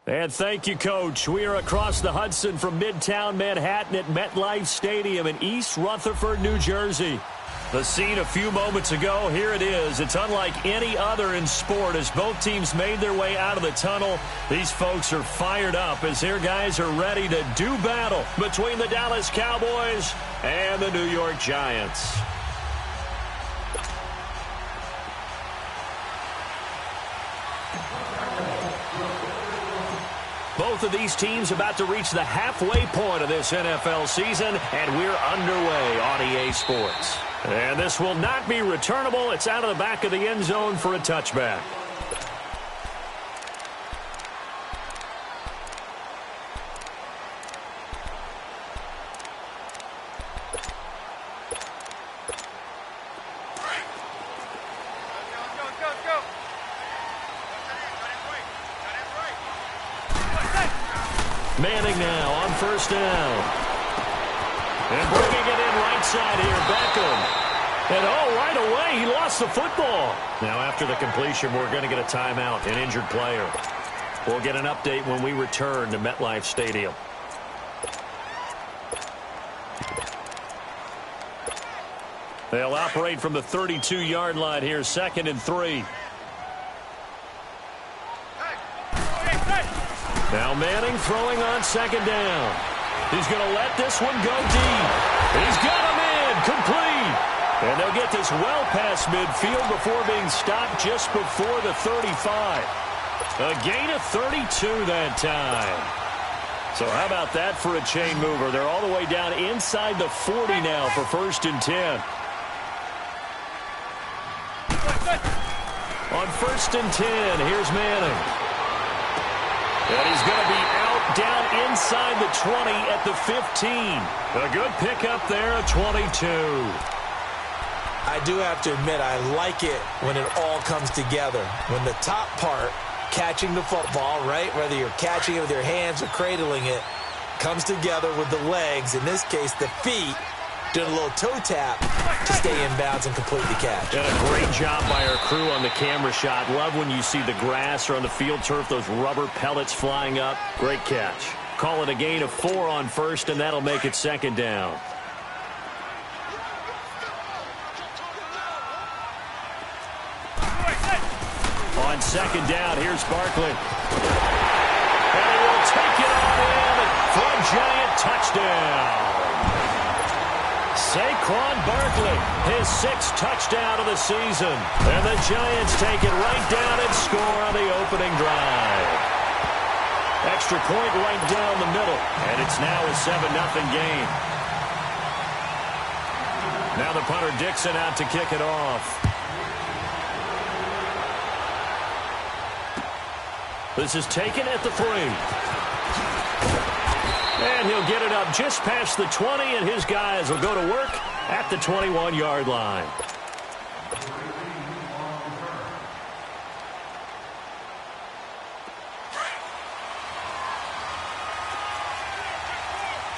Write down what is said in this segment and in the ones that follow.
And thank you, Coach. We are across the Hudson from Midtown Manhattan at MetLife Stadium in East Rutherford, New Jersey. The scene a few moments ago, here it is. It's unlike any other in sport as both teams made their way out of the tunnel. These folks are fired up as their guys are ready to do battle between the Dallas Cowboys and the New York Giants. Both of these teams about to reach the halfway point of this NFL season, and we're underway on EA Sports. And this will not be returnable. It's out of the back of the end zone for a touchback. Manning now on first down. And bringing it in right side here, Beckham. And right away, he lost the football. Now after the completion, we're going to get a timeout, an injured player. We'll get an update when we return to MetLife Stadium. They'll operate from the 32-yard line here, 2nd and 3. Now Manning throwing on 2nd down. He's going to let this one go deep. He's got him in, complete. And they'll get this well past midfield before being stopped just before the 35. A gain of 32 that time. So how about that for a chain mover? They're all the way down inside the 40 now for 1st and 10. On 1st and 10, here's Manning. And he's going to be out down inside the 20 at the 15. A good pickup there at 22. I do have to admit, I like it when it all comes together. When the top part, catching the football, right, whether you're catching it with your hands or cradling it, comes together with the legs, in this case the feet, doing a little toe tap to stay in bounds and complete the catch. And a great job by our crew on the camera shot. Love when you see the grass or on the field turf, those rubber pellets flying up. Great catch. Call it a gain of 4 on 1st, and that'll make it 2nd down. On 2nd down, here's Barkley. And he will take it on in for a Giant touchdown. Saquon Barkley, his 6th touchdown of the season. And the Giants take it right down and score on the opening drive. Extra point right down the middle. And it's now a 7-0 game. Now the punter Dixon out to kick it off. This is taken at the 3. And he'll get it up just past the 20, and his guys will go to work at the 21-yard line.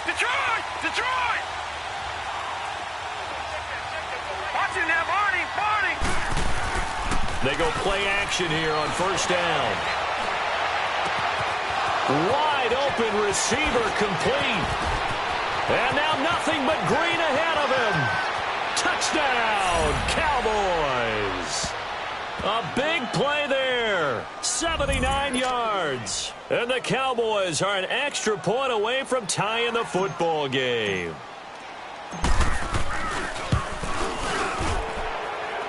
Detroit! Detroit! Watch him now, Barney! They go play action here on 1st down. Wide open receiver complete. And now nothing but green ahead of him. Touchdown, Cowboys. A big play there. 79 yards. And the Cowboys are an extra point away from tying the football game.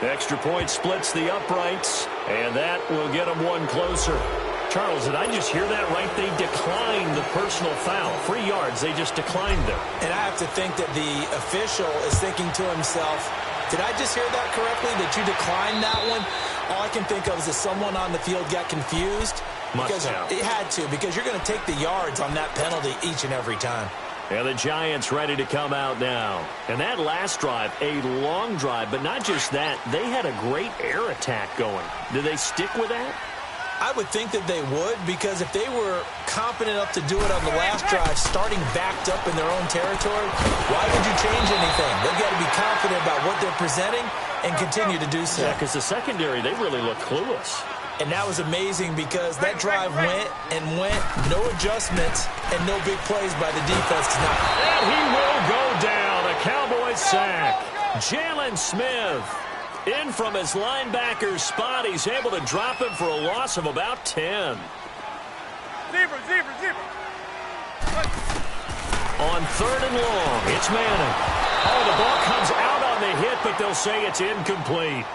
Extra point splits the uprights, and that will get them one closer. Charles, did I just hear that right? They declined the personal foul. 3 yards, they just declined them. And I have to think that the official is thinking to himself, did I just hear that correctly, that you declined that one? All I can think of is that someone on the field got confused. Must have. It had to, because you're going to take the yards on that penalty each and every time. And the Giants ready to come out now. And that last drive, a long drive, but not just that. They had a great air attack going. Did they stick with that? I would think that they would, because if they were confident enough to do it on the last drive, starting backed up in their own territory, why would you change anything? They've got to be confident about what they're presenting and continue to do so. Yeah, because the secondary, they really look clueless. And that was amazing because that drive went and went, no adjustments and no big plays by the defense tonight. And he will go down. A Cowboys sack. Jalen Smith in from his linebacker spot. He's able to drop him for a loss of about 10. Zebra. On 3rd and long, it's Manning. Oh, the ball comes out on the hit, but they'll say it's incomplete.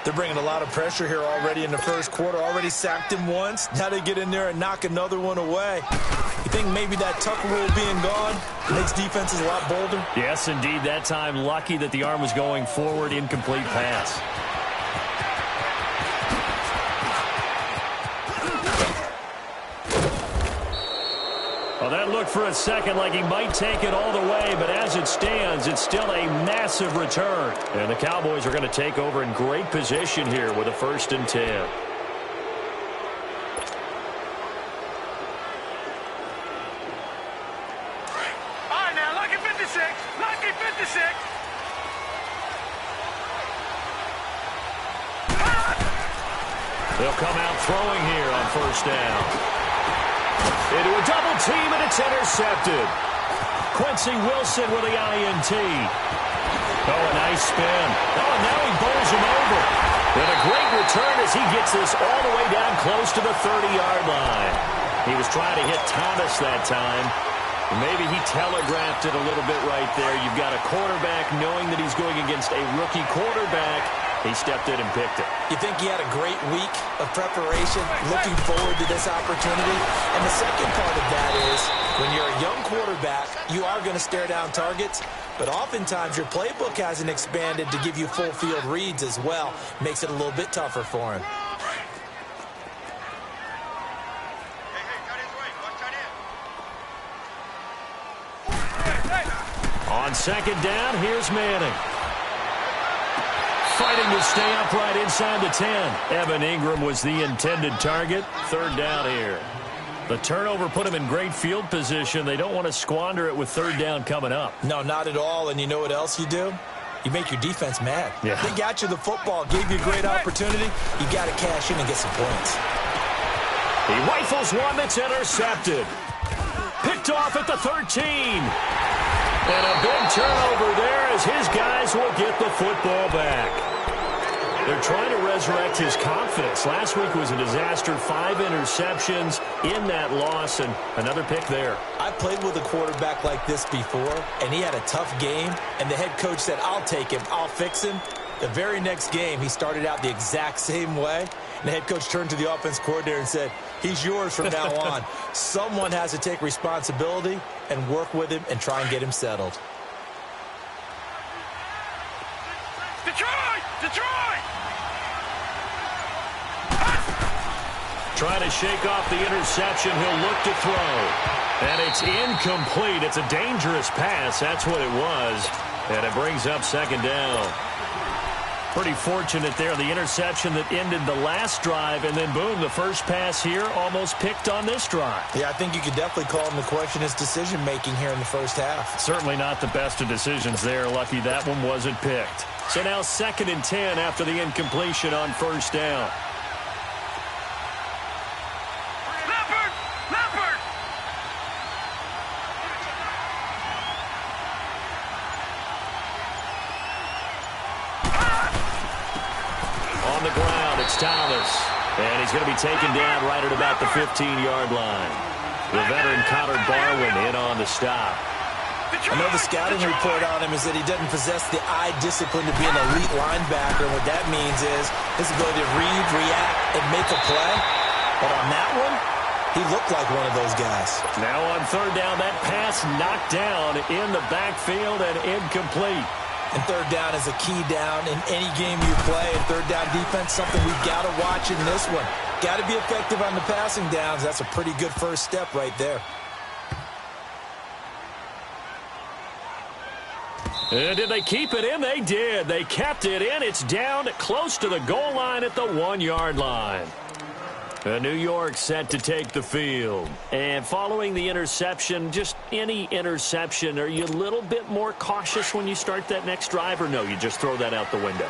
They're bringing a lot of pressure here already in the first quarter. Already sacked him once. Now they get in there and knock another one away. You think maybe that tuck rule being gone makes defenses a lot bolder? Yes, indeed. That time, lucky that the arm was going forward. Incomplete pass. Well, that looked for a second like he might take it all the way, but as it stands, it's still a massive return. And the Cowboys are going to take over in great position here with a 1st and 10. All right, now, lucky 56. Lucky 56. They'll come out throwing here on 1st down. Into a double team, and it's intercepted. Quincy Wilson with the INT. Oh, a nice spin. Oh, and now he bowls him over. And a great return as he gets this all the way down close to the 30-yard line. He was trying to hit Thomas that time. Maybe he telegraphed it a little bit right there. You've got a quarterback knowing that he's going against a rookie quarterback. He stepped in and picked it. You think he had a great week of preparation, looking forward to this opportunity? And the second part of that is, when you're a young quarterback, you are going to stare down targets, but oftentimes your playbook hasn't expanded to give you full field reads as well. Makes it a little bit tougher for him. On 2nd down, here's Manning. Fighting to stay upright inside the 10. Evan Ingram was the intended target. 3rd down here. The turnover put him in great field position. They don't want to squander it with 3rd down coming up. No, not at all. And you know what else you do? You make your defense mad. Yeah. They got you the football, gave you a great opportunity. You got to cash in and get some points. He rifles one that's intercepted. Picked off at the 13. And a big turnover there as his guys will get the football back. They're trying to resurrect his confidence. Last week was a disaster. 5 interceptions in that loss, and another pick there. I played with a quarterback like this before, and he had a tough game, and the head coach said, I'll take him, I'll fix him. The very next game, he started out the exact same way, and the head coach turned to the offense coordinator and said, he's yours from now on. Someone has to take responsibility and work with him and try and get him settled. Detroit! Trying to shake off the interception. He'll look to throw. And it's incomplete. It's a dangerous pass. That's what it was. And it brings up 2nd down. Pretty fortunate there. The interception that ended the last drive, and then boom, the first pass here almost picked on this drive. Yeah, I think you could definitely call him to question his decision-making here in the first half. Certainly not the best of decisions there. Lucky that one wasn't picked. So now 2nd and 10 after the incompletion on 1st down. Leopard! On the ground, it's Thomas. And he's going to be taken down right at about the 15-yard line. The veteran Connor Barwin in on the stop. I know the scouting report on him is that he doesn't possess the eye discipline to be an elite linebacker. And what that means is his ability to read, react, and make a play. But on that one, he looked like one of those guys. Now on 3rd down, that pass knocked down in the backfield and incomplete. And 3rd down is a key down in any game you play. And 3rd down defense, something we've got to watch in this one. Got to be effective on the passing downs. That's a pretty good first step right there. And did they keep it in? They did. They kept it in. It's down close to the goal line at the 1-yard line. New York set to take the field. And following the interception, just any interception, are you a little bit more cautious when you start that next drive, or no, you just throw that out the window?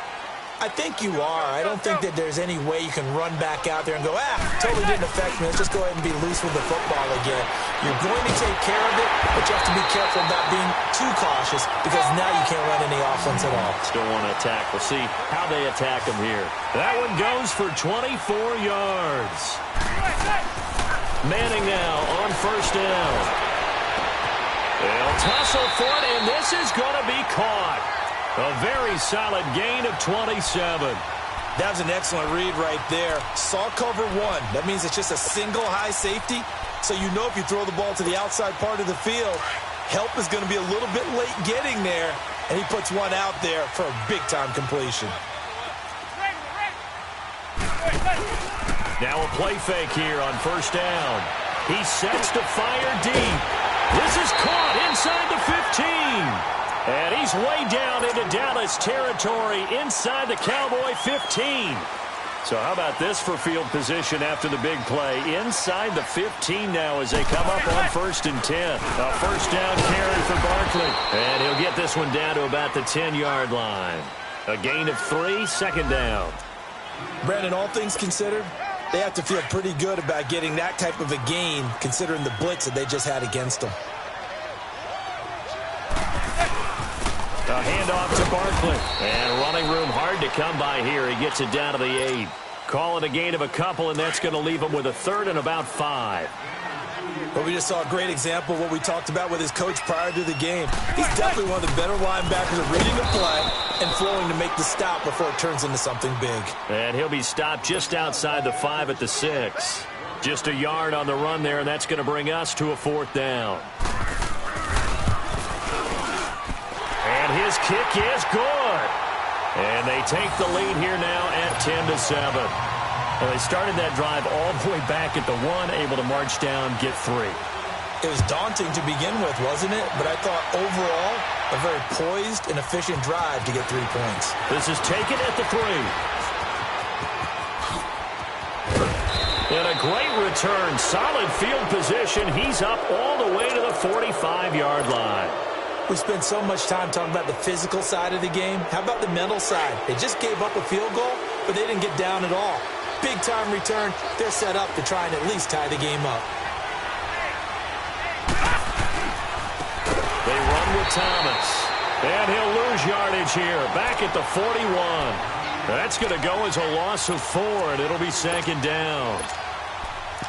I think you are. I don't think that there's any way you can run back out there and go, totally didn't affect me. Let's just go ahead and be loose with the football again. You're going to take care of it, but you have to be careful about being too cautious because now you can't run any offense at all. Still want to attack. We'll see how they attack him here. That one goes for 24 yards. Manning now on first down. They'll tussle for it, and this is going to be caught. A very solid gain of 27. That was an excellent read right there. Saw cover one. That means it's just a single high safety. So you know if you throw the ball to the outside part of the field, help is going to be a little bit late getting there. And he puts one out there for a big-time completion. Now a play fake here on first down. He sets to fire deep. This is caught inside the 15. And he's way down into Dallas territory inside the Cowboy 15. So how about this for field position after the big play? Inside the 15 now as they come up on 1st and 10. A first down carry for Barkley. And he'll get this one down to about the 10-yard line. A gain of 3, second down. Brandon, all things considered, they have to feel pretty good about getting that type of a gain considering the blitz that they just had against them. A handoff to Barkley. And running room hard to come by here. He gets it down to the 8. Call it a gain of a couple, and that's going to leave him with a 3rd and about 5. But we just saw a great example of what we talked about with his coach prior to the game. He's definitely one of the better linebackers at reading the play and flowing to make the stop before it turns into something big. And he'll be stopped just outside the 5 at the 6. Just a yard on the run there, and that's going to bring us to a 4th down. And his kick is good. And they take the lead here now at 10-7. Well, they started that drive all the way back at the 1, able to march down, get 3. It was daunting to begin with, wasn't it? But I thought overall, a very poised and efficient drive to get 3 points. This is taken at the 3. And a great return. Solid field position. He's up all the way to the 45-yard line. We spent so much time talking about the physical side of the game. How about the mental side? They just gave up a field goal, but they didn't get down at all. Big-time return. They're set up to try and at least tie the game up. They run with Thomas. And he'll lose yardage here. Back at the 41. That's going to go as a loss of 4, and it'll be 2nd down.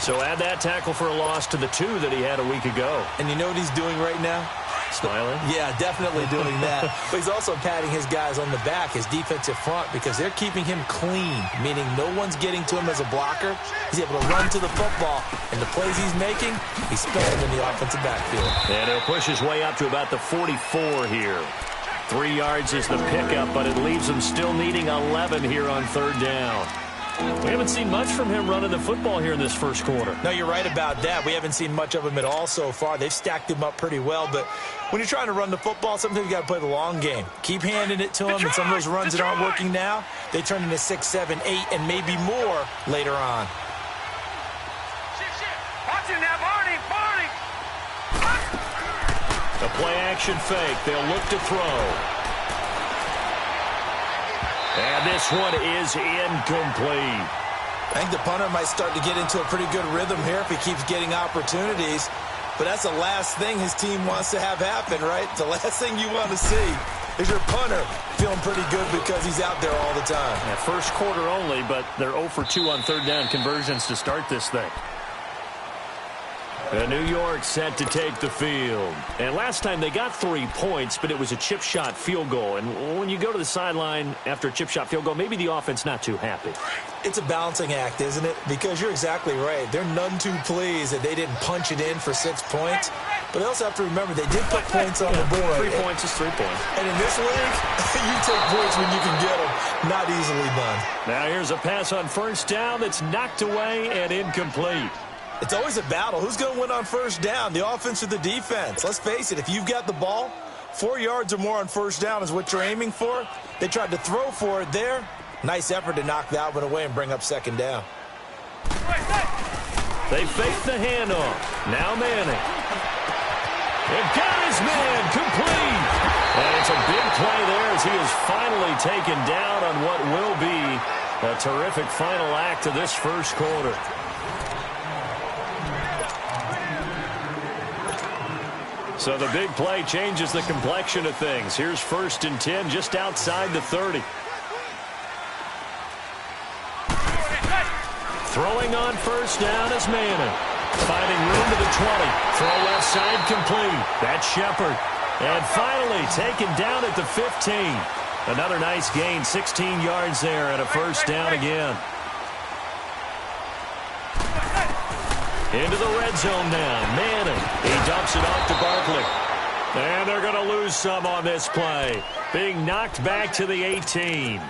So add that tackle for a loss to the 2 that he had a week ago. And you know what he's doing right now? Smiling? Yeah, definitely doing that. But he's also patting his guys on the back, his defensive front, because they're keeping him clean, meaning no one's getting to him as a blocker. He's able to run to the football, and the plays he's making, he's spending in the offensive backfield. And he'll push his way up to about the 44 here. 3 yards is the pickup, but it leaves him still needing 11 here on 3rd down. We haven't seen much from him running the football here in this first quarter. No, you're right about that. We haven't seen much of him at all so far. They've stacked him up pretty well, but when you're trying to run the football, sometimes you got to play the long game. Keep handing it to him, and some of those runs that aren't working now, they turn into 6, 7, 8, and maybe more later on. Watch it now, Barney, Barney. A play-action fake. They'll look to throw. And this one is incomplete. I think the punter might start to get into a pretty good rhythm here if he keeps getting opportunities. But that's the last thing his team wants to have happen, right? The last thing you want to see is your punter feeling pretty good because he's out there all the time. Yeah, first quarter only, but they're 0 for 2 on 3rd down conversions to start this thing. New York set to take the field. And last time they got 3 points, but it was a chip shot field goal. And when you go to the sideline after a chip shot field goal, maybe the offense not too happy. It's a balancing act, isn't it? Because you're exactly right. They're none too pleased that they didn't punch it in for 6 points. But they also have to remember they did put points on the board. 3 points is 3 points. And in this league, you take points when you can get them. Not easily done. Now here's a pass on first down that's knocked away and incomplete. It's always a battle. Who's going to win on first down, the offense or the defense? Let's face it, if you've got the ball, 4 yards or more on first down is what you're aiming for. They tried to throw for it there. Nice effort to knock that one away and bring up 2nd down. They fake the handoff. Now Manning. They've got his man complete. And it's a big play there as he is finally taken down on what will A terrific final act of this first quarter. So the big play changes the complexion of things. Here's 1st and 10 just outside the 30. Throwing on first down is Manning. Finding room to the 20. Throw left side complete. That's Shepard. And finally taken down at the 15. Another nice gain, 16 yards there and a first down again. Into the red zone now. Manning. He dumps it off to Barkley. And they're going to lose some on this play. Being knocked back to the 18.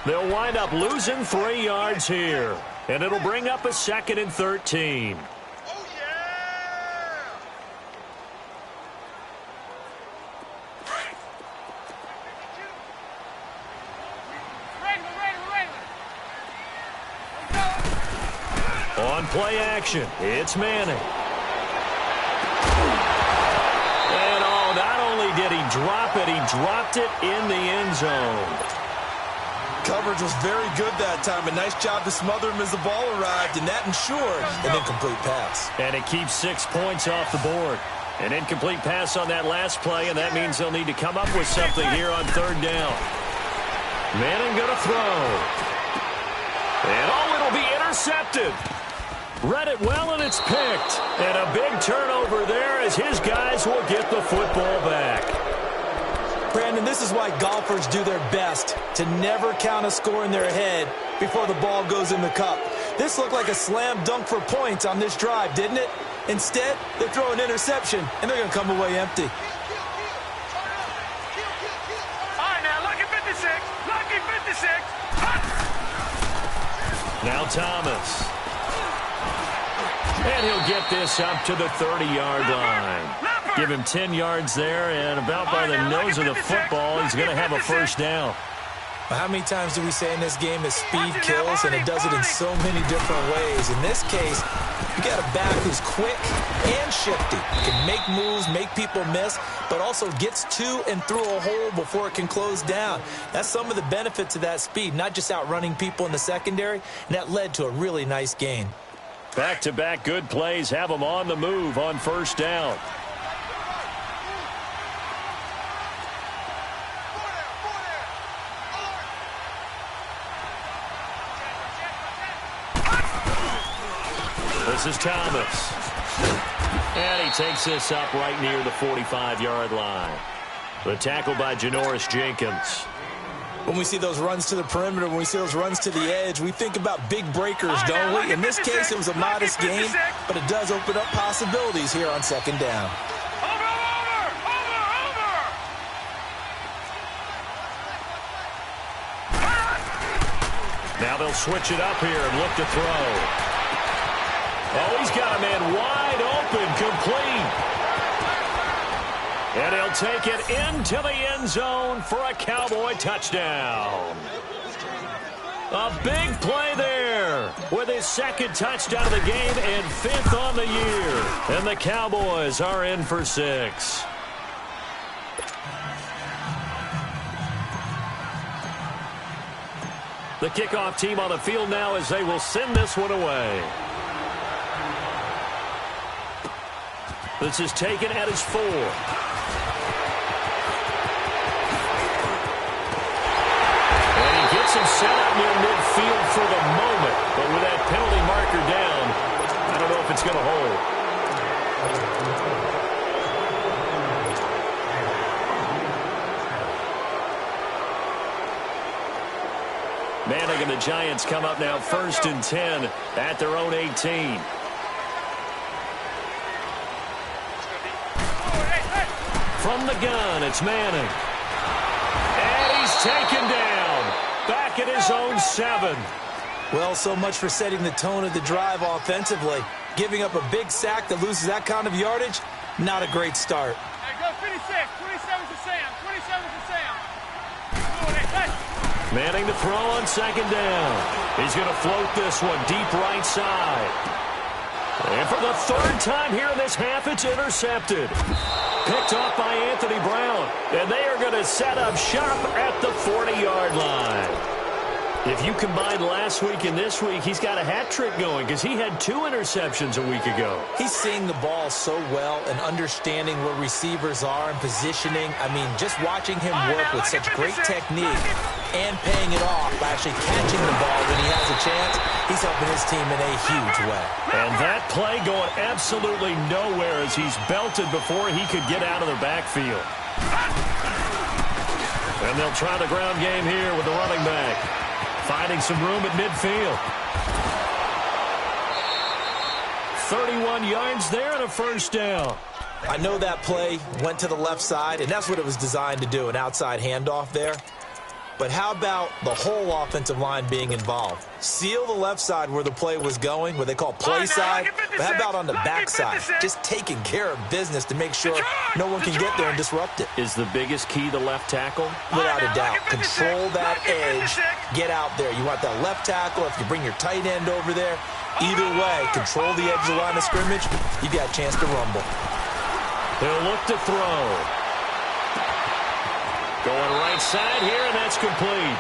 They'll wind up losing 3 yards here. And it'll bring up a 2nd and 13. On play action, it's Manning. And not only did he drop it, he dropped it in the end zone. Coverage was very good that time. A nice job to smother him as the ball arrived, and that ensured an incomplete pass. And it keeps 6 points off the board. An incomplete pass on that last play, and that means they'll need to come up with something here on 3rd down. Manning going to throw. And it'll be intercepted. Read it well, and it's picked. And a big turnover there as his guys will get the football back. Brandon, this is why golfers do their best to never count a score in their head before the ball goes in the cup. This looked like a slam dunk for points on this drive, didn't it? Instead, they throw an interception, and they're going to come away empty. All right, now, lucky 56. Lucky 56. Now Thomas. And he'll get this up to the 30-yard line. Give him 10 yards there, and about by the nose of the football, he's going to have a first down. Well, how many times do we say in this game that speed kills, and it does it in so many different ways? In this case, you got a back who's quick and shifty. Can make moves, make people miss, but also gets to and through a hole before it can close down. That's some of the benefits of that speed, not just outrunning people in the secondary, and that led to a really nice gain. Back-to-back good plays have them on the move on first down. This is Thomas. And he takes this up right near the 45-yard line. The tackle by Janoris Jenkins. When we see those runs to the perimeter, when we see those runs to the edge, we think about big breakers, don't we? In this case, it was a modest gain, but it does open up possibilities here on 2nd down. Now they'll switch it up here and look to throw. Oh, he's got a man wide open, complete. And he'll take it into the end zone for a Cowboy touchdown. A big play there with his 2nd touchdown of the game and 5th on the year. And the Cowboys are in for 6. The kickoff team on the field now as they will send this one away. This is taken at his 4. Gets him set up near midfield for the moment, but with that penalty marker down, I don't know if it's going to hold. Manning and the Giants come up now 1st and 10 at their own 18. From the gun, it's Manning. And he's taken down. Back at his own 7. Well, so much for setting the tone of the drive offensively. Giving up a big sack that loses that kind of yardage, not a great start. Hey, go 56. 27 to Sam. 27 to Sam. Manning to throw on 2nd down. He's going to float this one deep right side. And for the 3rd time here in this half, it's intercepted. Picked off by Anthony Brown. And they are going to set up shop at the 40-yard line. If you combine last week and this week, he's got a hat trick going because he had 2 interceptions a week ago. He's seeing the ball so well and understanding where receivers are and positioning. I mean, just watching him work with such great technique and paying it off by actually catching the ball when he has a chance, he's helping his team in a huge way. And that play going absolutely nowhere as he's belted before he could get out of the backfield. And they'll try the ground game here with the running back. Finding some room at midfield. 31 yards there and a first down. I know that play went to the left side, and that's what it was designed to do, an outside handoff there. But how about the whole offensive line being involved? Seal the left side where the play was going, what they call play side. But how about on the back side? Just taking care of business to make sure no one can get there and disrupt it. Is the biggest key the left tackle? Without a doubt. Control that edge. Get out there. You want that left tackle. If you bring your tight end over there, either way, control the edge of the line of scrimmage, you got a chance to rumble. He'll look to throw. Going right side here, and that's complete.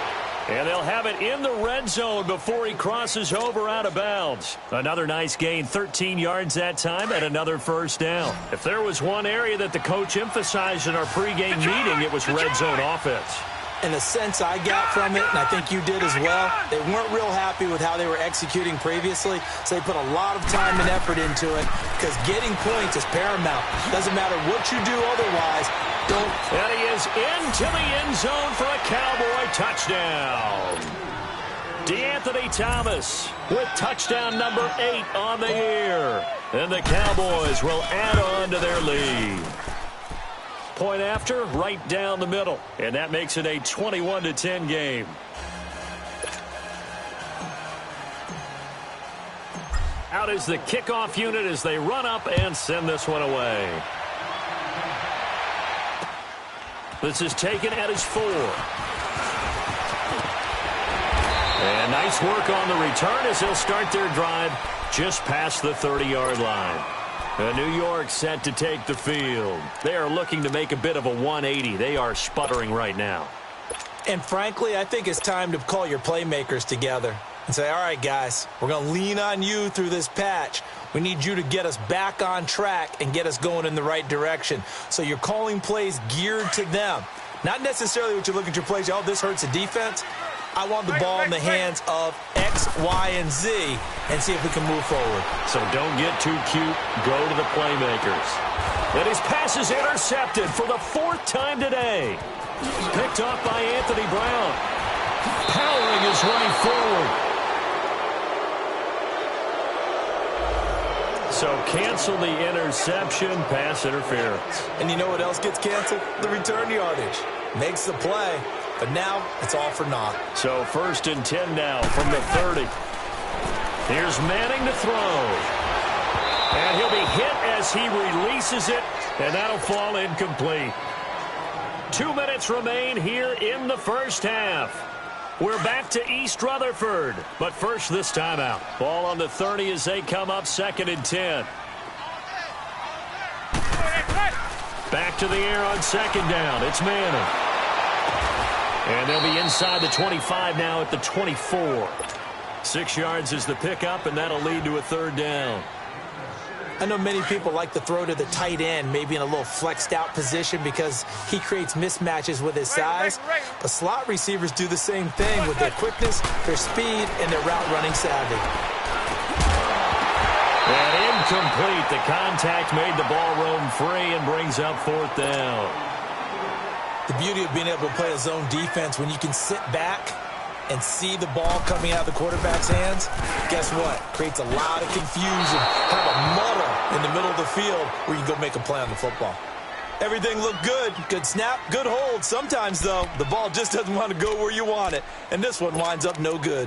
And they'll have it in the red zone before he crosses over out of bounds. Another nice gain, 13 yards that time, and another first down. If there was one area that the coach emphasized in our pregame meeting, it was red zone offense. And the sense I got from it, and I think you did as well, they weren't real happy with how they were executing previously, so they put a lot of time and effort into it because getting points is paramount. Doesn't matter what you do otherwise. And he is into the end zone for a Cowboy touchdown. DeAnthony Thomas with touchdown number 8 on the year. And the Cowboys will add on to their lead. Point after, right down the middle. And that makes it a 21-10 game. Out is the kickoff unit as they run up and send this one away. This is taken at his 4. And nice work on the return as they'll start their drive just past the 30-yard line. New York set to take the field. They are looking to make a bit of a 180. They are sputtering right now. And frankly, I think it's time to call your playmakers together and say, all right, guys, we're going to lean on you through this patch. We need you to get us back on track and get us going in the right direction. So you're calling plays geared to them. Not necessarily what you look at your plays, oh, this hurts the defense. I want the ball in the hands of X, Y, and Z and see if we can move forward. So don't get too cute. Go to the playmakers. And his pass is intercepted for the 4th time today. Picked off by Anthony Brown. Powering his way forward. So cancel the interception, pass interference. And you know what else gets canceled? The return yardage. Makes the play, but now it's all for naught. So 1st and 10 now from the 30. Here's Manning to throw. And he'll be hit as he releases it, and that'll fall incomplete. 2 minutes remain here in the first half. We're back to East Rutherford, but first this timeout. Ball on the 30 as they come up 2nd and 10. Back to the air on 2nd down. It's Manning. And they'll be inside the 25 now at the 24. 6 yards is the pickup, and that'll lead to a 3rd down. I know many people like to throw to the tight end, maybe in a little flexed out position because he creates mismatches with his size. But slot receivers do the same thing with their quickness, their speed, and their route running savvy. And incomplete. The contact made the ball roam free and brings up 4th down. The beauty of being able to play a zone defense when you can sit back and see the ball coming out of the quarterback's hands, guess what? Creates a lot of confusion. Have a muddle in the middle of the field where you go make a play on the football. Everything looked good. Good snap, good hold. Sometimes, though, the ball just doesn't want to go where you want it. And this one winds up no good.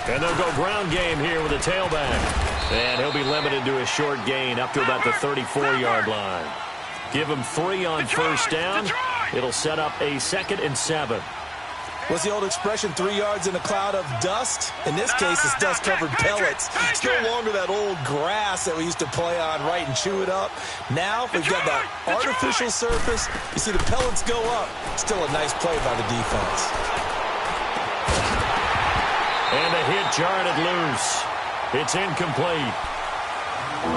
And they'll go ground game here with a tailback. And he'll be limited to a short gain up to about the 34-yard line. Give him 3 on 1st down. It'll set up a 2nd and 7. What's the old expression, 3 yards in a cloud of dust? In this case, it's dust-covered pellets. It's no longer that old grass that we used to play on, right, and chew it up. Now we've got that artificial surface. You see the pellets go up. Still a nice play by the defense. And a hit jarred it loose. It's incomplete.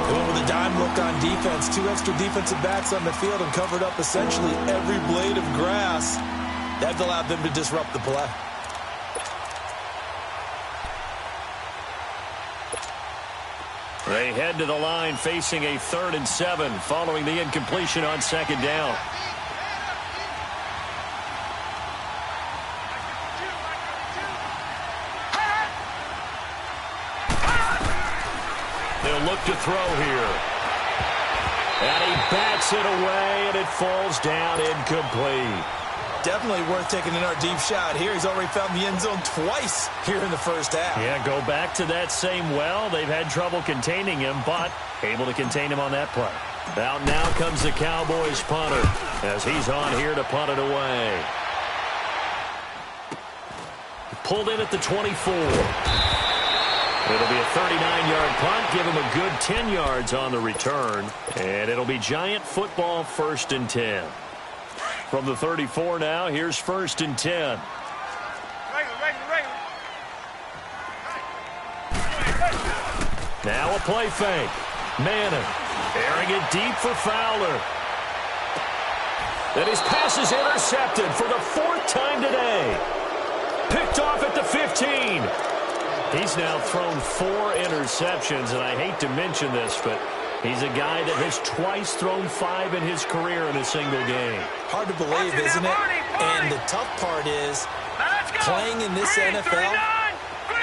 Going with a dime look on defense. 2 extra defensive backs on the field and covered up essentially every blade of grass. That allowed them to disrupt the play. They head to the line facing a 3rd and 7 following the incompletion on 2nd down. They'll look to throw here. And he bats it away, and it falls down incomplete. Definitely worth taking in our deep shot here. He's already found the end zone twice here in the first half. Yeah, go back to that same well. They've had trouble containing him, but able to contain him on that play. Out now comes the Cowboys punter as he's on here to punt it away. Pulled in at the 24. It'll be a 39-yard punt. Give him a good 10 yards on the return. And it'll be Giant football 1st and 10. From the 34 now, here's 1st and 10. Now a play fake. Manning airing it deep for Fowler. Then his pass is intercepted for the 4th time today. Picked off at the 15. He's now thrown 4 interceptions, and I hate to mention this, but he's a guy that has twice thrown 5 in his career in a single game. Hard to believe, isn't it? And the tough part is, playing in this NFL,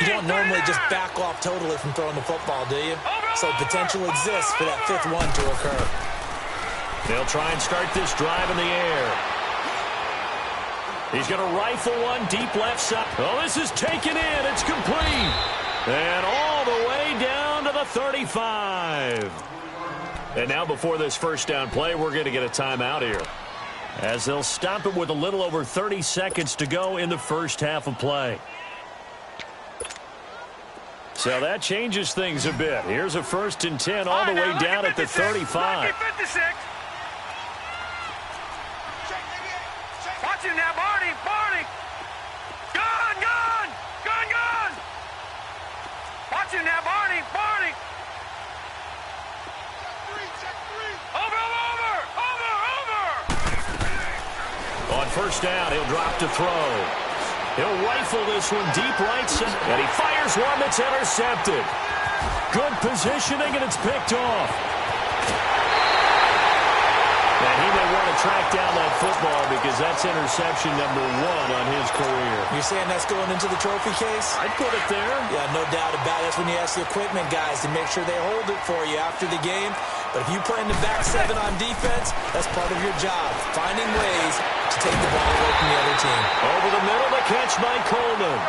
you don't normally just back off totally from throwing the football, do you? So potential exists for that 5th one to occur. They'll try and start this drive in the air. He's going to rifle one deep left side. Oh, this is taken in. It's complete. And all the way down to the 35. And now before this 1st down play, we're going to get a timeout here, as they'll stop it with a little over 30 seconds to go in the first half of play. So that changes things a bit. Here's a 1st and 10 all the way down at the 35. Watch him now, Barney. Gone. Watch him now, Barney. Over. On 1st down, he'll drop to throw. He'll rifle this one deep right side, and he fires one that's intercepted. Good positioning, and it's picked off. And he may want to track down that football because that's interception number 1 on his career. You're saying that's going into the trophy case? I'd put it there. Yeah, no doubt about it. That's when you ask the equipment guys to make sure they hold it for you after the game. But if you play in the back 7 on defense, that's part of your job, finding ways to take the ball away from the other team. Over the middle, the catch by Coleman.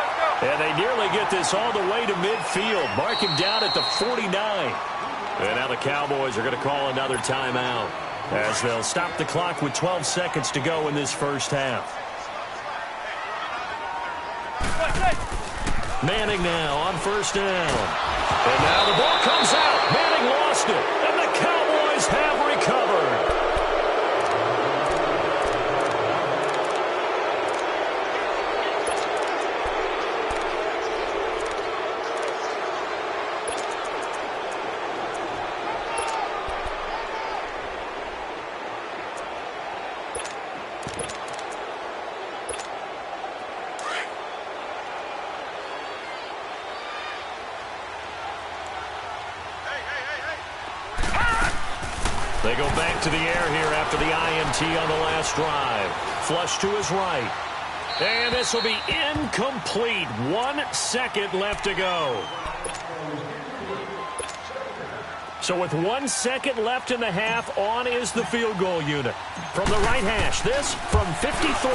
And they nearly get this all the way to midfield. Mark him down at the 49. And now the Cowboys are going to call another timeout, as they'll stop the clock with 12 seconds to go in this first half. Manning now on 1st down. And now the ball comes out. Manning lost it. And the Cowboys have recovered. They go back to the air here after the INT on the last drive. Flush to his right. And this will be incomplete. 1 second left to go. So with 1 second left in the half, on is the field goal unit. From the right hash, this from 53.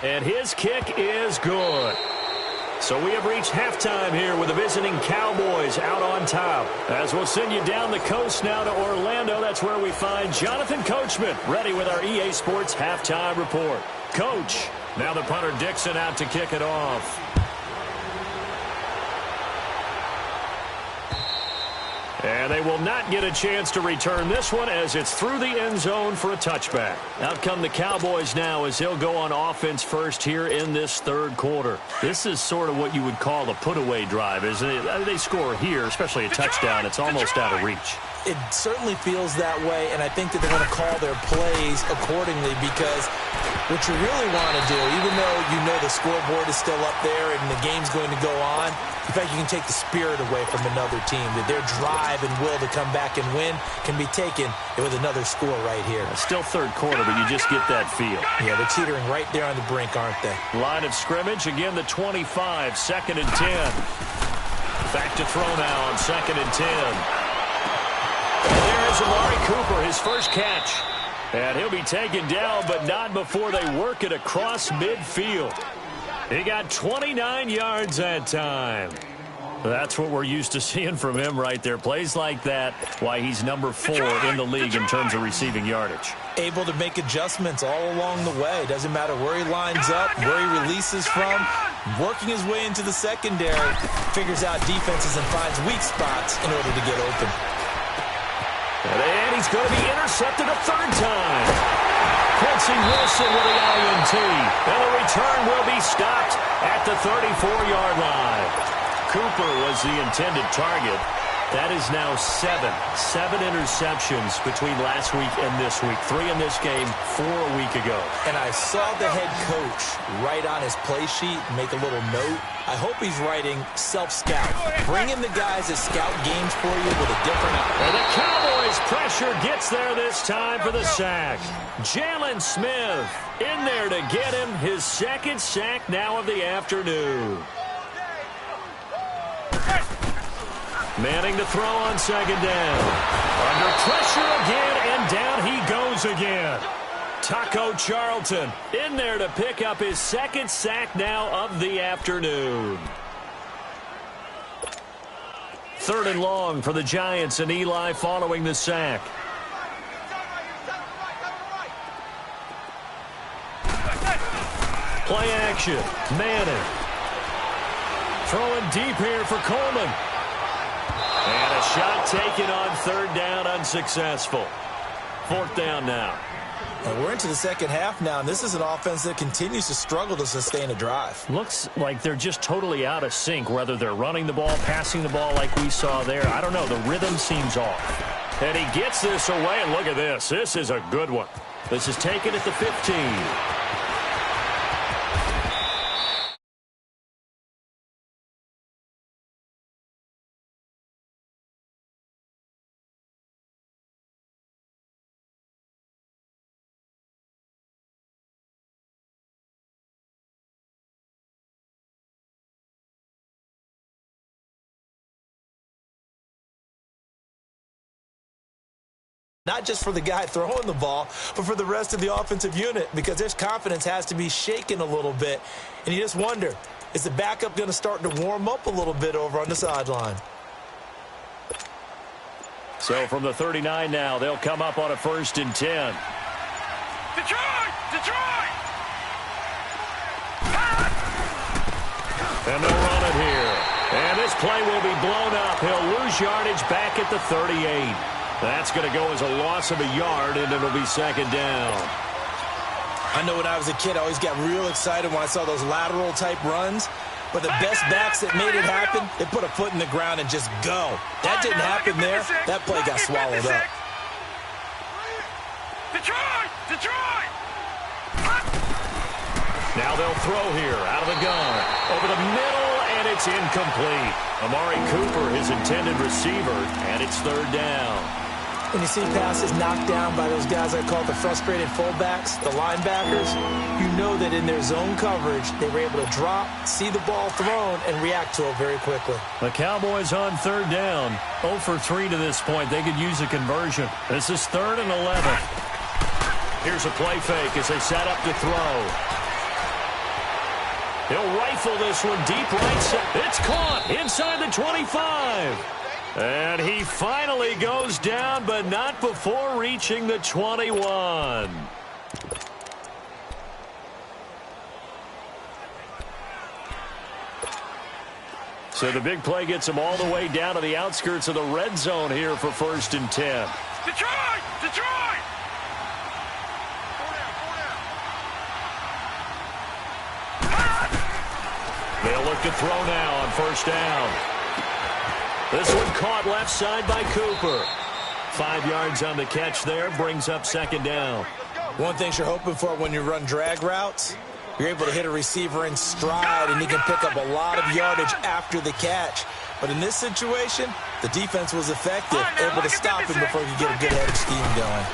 And his kick is good. So we have reached halftime here with the visiting Cowboys out on top. As we'll send you down the coast now to Orlando, that's where we find Jonathan Coachman ready with our EA Sports Halftime Report. Coach. Now the punter Dixon out to kick it off. And they will not get a chance to return this one as it's through the end zone for a touchback. Out come the Cowboys now as he'll go on offense first here in this third quarter. This is sort of what you would call a put-away drive, isn't it? They score here, especially a touchdown. It's almost out of reach. It certainly feels that way, and I think that they're going to call their plays accordingly because what you really want to do, even though you know the scoreboard is still up there and the game's going to go on, in fact, you can take the spirit away from another team, that their drive and will to come back and win can be taken with another score right here. Still third quarter, but you just get that feel. Yeah, they're teetering right there on the brink, aren't they? Line of scrimmage, again the 25, 2nd and 10. Back to throw now on 2nd and 10. And there's Amari Cooper, his first catch. And he'll be taken down, but not before they work it across midfield. He got 29 yards that time. That's what we're used to seeing from him right there. Plays like that, why he's number 4 in the league in terms of receiving yardage. Able to make adjustments all along the way. Doesn't matter where he lines up, where he releases from. Working his way into the secondary, figures out defenses and finds weak spots in order to get open. And he's going to be intercepted a third time. Quincy Wilson with the INT. And the return will be stopped at the 34-yard line. Cooper was the intended target. That is now 7 interceptions between last week and this week. 3 in this game, 4 a week ago. And I saw the head coach write on his play sheet, make a little note. I hope he's writing self-scout. Bring in the guys that scout games for you with a different outlook. And the Cowboys pressure gets there this time for the sack. Jalen Smith in there to get him his second sack now of the afternoon. Manning to throw on 2nd down. Under pressure again, and down he goes again. Taco Charlton in there to pick up his second sack now of the afternoon. 3rd and long for the Giants, and Eli following the sack. Play action. Manning. Throwing deep here for Coleman. And a shot taken on 3rd down, unsuccessful. 4th down now. And we're into the second half now, and this is an offense that continues to struggle to sustain a drive. Looks like they're just totally out of sync, whether they're running the ball, passing the ball like we saw there. I don't know. The rhythm seems off. And he gets this away, and look at this. This is a good one. This is taken at the 15. Not just for the guy throwing the ball, but for the rest of the offensive unit, because their confidence has to be shaken a little bit. And you just wonder, is the backup going to start to warm up a little bit over on the sideline? So from the 39 now, they'll come up on a 1st and 10. Detroit! Detroit! And they'll run it here. And this play will be blown up. He'll lose yardage back at the 38. That's going to go as a loss of a yard, and it'll be 2nd down. I know when I was a kid, I always got real excited when I saw those lateral-type runs. But the best backs that made it happen, they put a foot in the ground and just go. That didn't happen there. That play got swallowed up. Detroit! Detroit! Now they'll throw here out of the gun. Over the middle, and it's incomplete. Amari Cooper, his intended receiver, and it's 3rd down. When you see passes knocked down by those guys I call the frustrated fullbacks, the linebackers, you know that in their zone coverage, they were able to drop, see the ball thrown, and react to it very quickly. The Cowboys on 3rd down. 0 for 3 to this point. They could use a conversion. This is 3rd and 11. Here's a play fake as they set up to throw. He'll rifle this one deep right side. It's caught inside the 25. And he finally goes down, but not before reaching the 21. So the big play gets him all the way down to the outskirts of the red zone here for 1st and 10. Detroit! Detroit! They'll look to throw now on 1st down. This one caught left side by Cooper. 5 yards on the catch there, brings up 2nd down. One thing you're hoping for when you run drag routes, you're able to hit a receiver in stride, and he can pick up a lot of yardage after the catch. But in this situation, the defense was effective, able to stop him before he could get a good headed scheme going.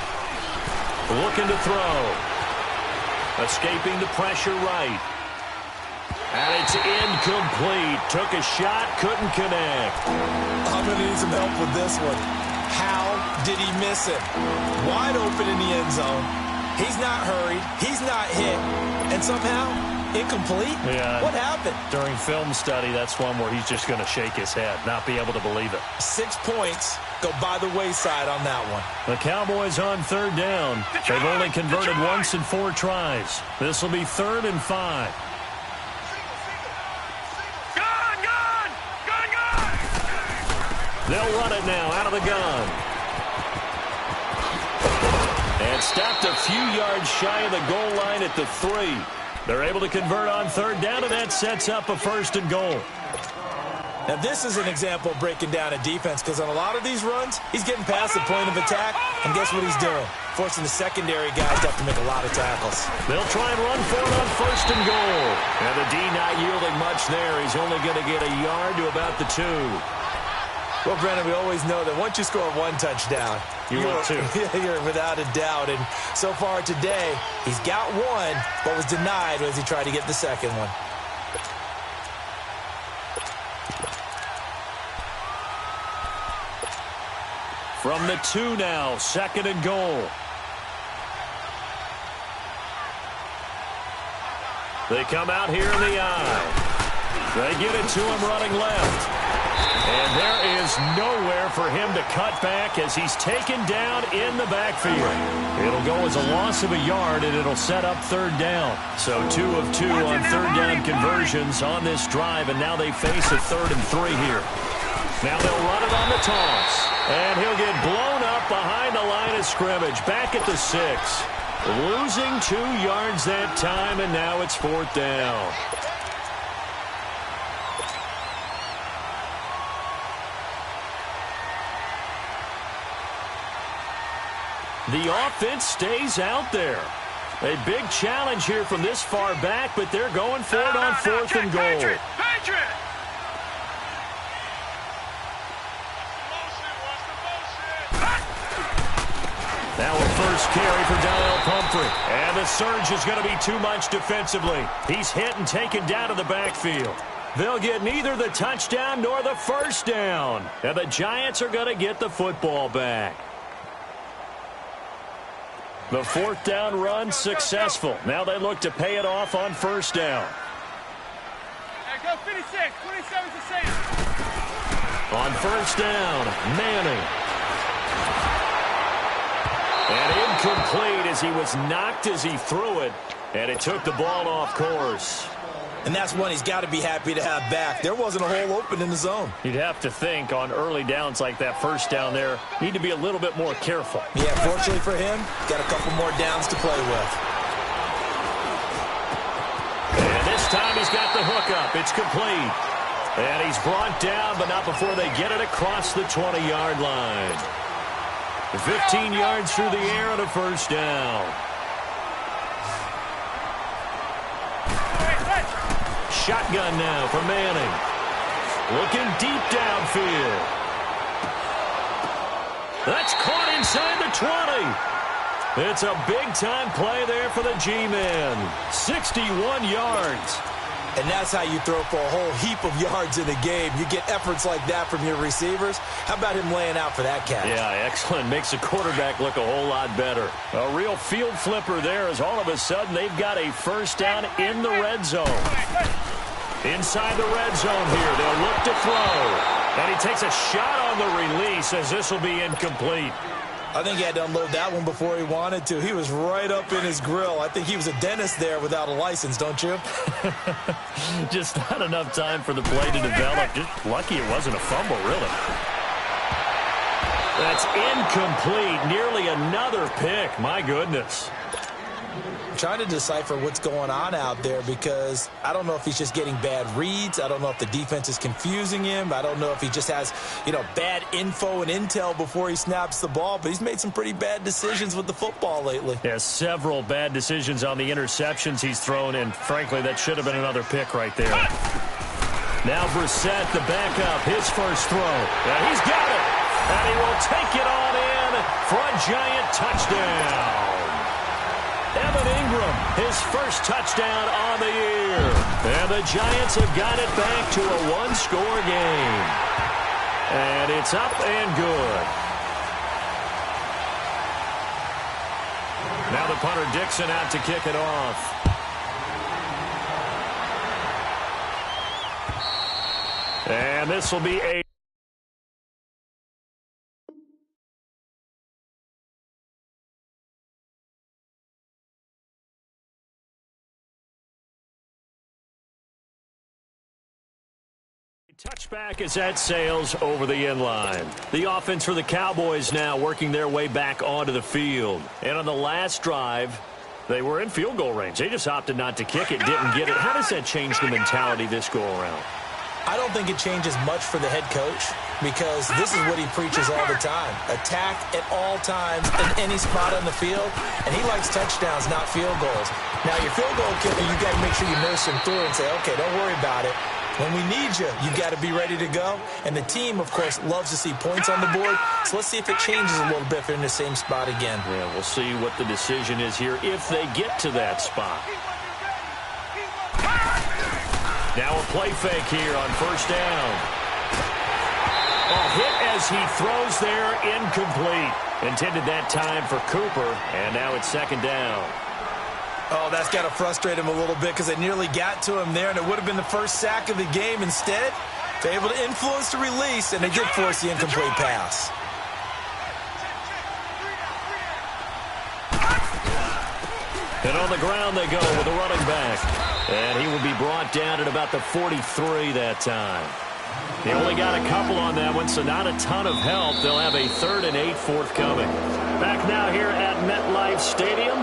Looking to throw. Escaping the pressure right. And it's incomplete. Took a shot, couldn't connect. I'm going to need some help with this one. How did he miss it? Wide open in the end zone. He's not hurried. He's not hit. And somehow, incomplete? Yeah. What happened? During film study, that's one where he's just going to shake his head, not be able to believe it. 6 points go by the wayside on that one. The Cowboys on 3rd down. They've only converted once in 4 tries. This will be 3rd and 5. They'll run it now out of the gun. And stopped a few yards shy of the goal line at the 3. They're able to convert on 3rd down, and that sets up a 1st and goal. Now, this is an example of breaking down a defense, because on a lot of these runs, he's getting past the point of attack, and guess what he's doing? Forcing the secondary guys to have to make a lot of tackles. They'll try and run for it on 1st and goal. And the D not yielding much there. He's only going to get a yard to about the 2. Well, Brennan, we always know that once you score 1 touchdown, you want 2. You're without a doubt. And so far today, he's got 1, but was denied as he tried to get the second one. From the 2 now, 2nd and goal. They come out here in the eye. They get it to him running left. And there is nowhere for him to cut back as he's taken down in the backfield. It'll go as a loss of a yard, and it'll set up 3rd down. So 2 of 2 on 3rd down conversions on this drive, and now they face a 3rd and 3 here. Now they'll run it on the toss. And he'll get blown up behind the line of scrimmage. Back at the 6. Losing 2 yards that time, and now it's 4th down. The offense stays out there. A big challenge here from this far back, but they're going for it on 4th and goal. Patriot! Now a first carry for Donnell Pumphrey. And the surge is going to be too much defensively. He's hit and taken down to the backfield. They'll get neither the touchdown nor the 1st down. And the Giants are going to get the football back. The 4th down run successful. Now they look to pay it off on 1st down. Go 56, 27 to Sam. On 1st down, Manning. And incomplete as he was knocked as he threw it. And it took the ball off course. And that's one he's got to be happy to have back. There wasn't a hole open in the zone. You'd have to think on early downs like that 1st down there, need to be a little bit more careful. Yeah, fortunately for him, got a couple more downs to play with. And this time he's got the hook up. It's complete. And he's brought down, but not before they get it across the 20-yard line. 15 yards through the air and a 1st down. Shotgun now for Manning. Looking deep downfield. That's caught inside the 20. It's a big-time play there for the G-men. 61 yards. And that's how you throw for a whole heap of yards in a game. You get efforts like that from your receivers. How about him laying out for that catch? Yeah, excellent. Makes the quarterback look a whole lot better. A real field flipper there as all of a sudden they've got a 1st down in the red zone. Inside the red zone here, they'll look to throw. And he takes a shot on the release as this will be incomplete. I think he had to unload that one before he wanted to. He was right up in his grill. I think he was a dentist there without a license, don't you? Just not enough time for the play to develop. Just lucky it wasn't a fumble, really. That's incomplete. Nearly another pick. My goodness. I'm trying to decipher what's going on out there because I don't know if he's just getting bad reads. I don't know if the defense is confusing him. I don't know if he just has, bad info and intel before he snaps the ball. But he's made some pretty bad decisions with the football lately. Yeah, several bad decisions on the interceptions he's thrown, and frankly, that should have been another pick right there. Now Brissett, the backup, his first throw. And he's got it. And he will take it on in for a giant touchdown. Evan Ingram, his first touchdown on the year. And the Giants have got it back to a one-score game. And it's up and good. Now the punter Dixon out to kick it off. And this will be a touchback as that sails over the end line. The offense for the Cowboys now working their way back onto the field. And on the last drive, they were in field goal range. They just opted not to kick it, didn't get it. How does that change the mentality this go around? I don't think it changes much for the head coach because this is what he preaches all the time. Attack at all times in any spot on the field, and he likes touchdowns, not field goals. Now, your field goal kicker, you got to make sure you nurse him through and say, okay, don't worry about it. When we need you, you got to be ready to go. And the team, of course, loves to see points on the board. So let's see if it changes a little bit if they're in the same spot again. Yeah, we'll see what the decision is here if they get to that spot. Now a play fake here on first down. A hit as he throws there, incomplete. Intended that time for Cooper, and now it's second down. Oh, that's got to frustrate him a little bit because they nearly got to him there, and it would have been the first sack of the game. Instead, they're able to influence the release, and they did force the incomplete pass. And on the ground they go with a running back. And he will be brought down at about the 43 that time. They only got a couple on that one, so not a ton of help. They'll have a 3rd and 8 forthcoming. Back now here at MetLife Stadium.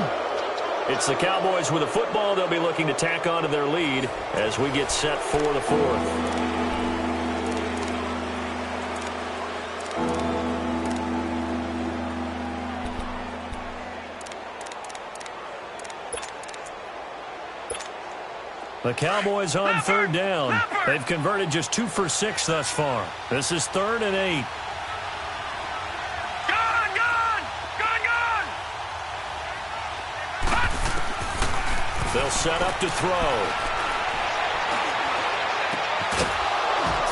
It's the Cowboys with a football. They'll be looking to tack on to their lead as we get set for the 4th. The Cowboys on 3rd down. They've converted just 2 for 6 thus far. This is 3rd and 8. They'll set up to throw.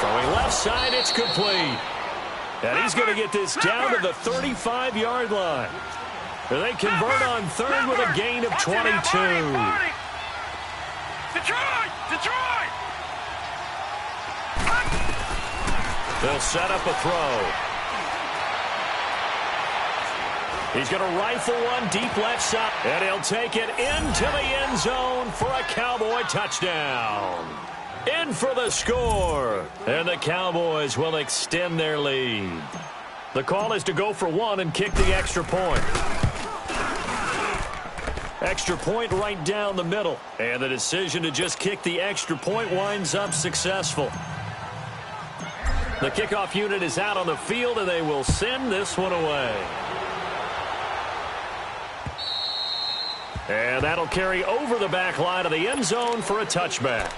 Throwing left side, it's complete. And he's going to get this down to the 35-yard line. They convert on 3rd with a gain of 22. Detroit! They'll set up a throw. He's going to rifle one deep left side. And he'll take it into the end zone for a Cowboy touchdown. In for the score. And the Cowboys will extend their lead. The call is to go for 1 and kick the extra point. Extra point right down the middle. And the decision to just kick the extra point winds up successful. The kickoff unit is out on the field, and they will send this one away. And that'll carry over the back line of the end zone for a touchback.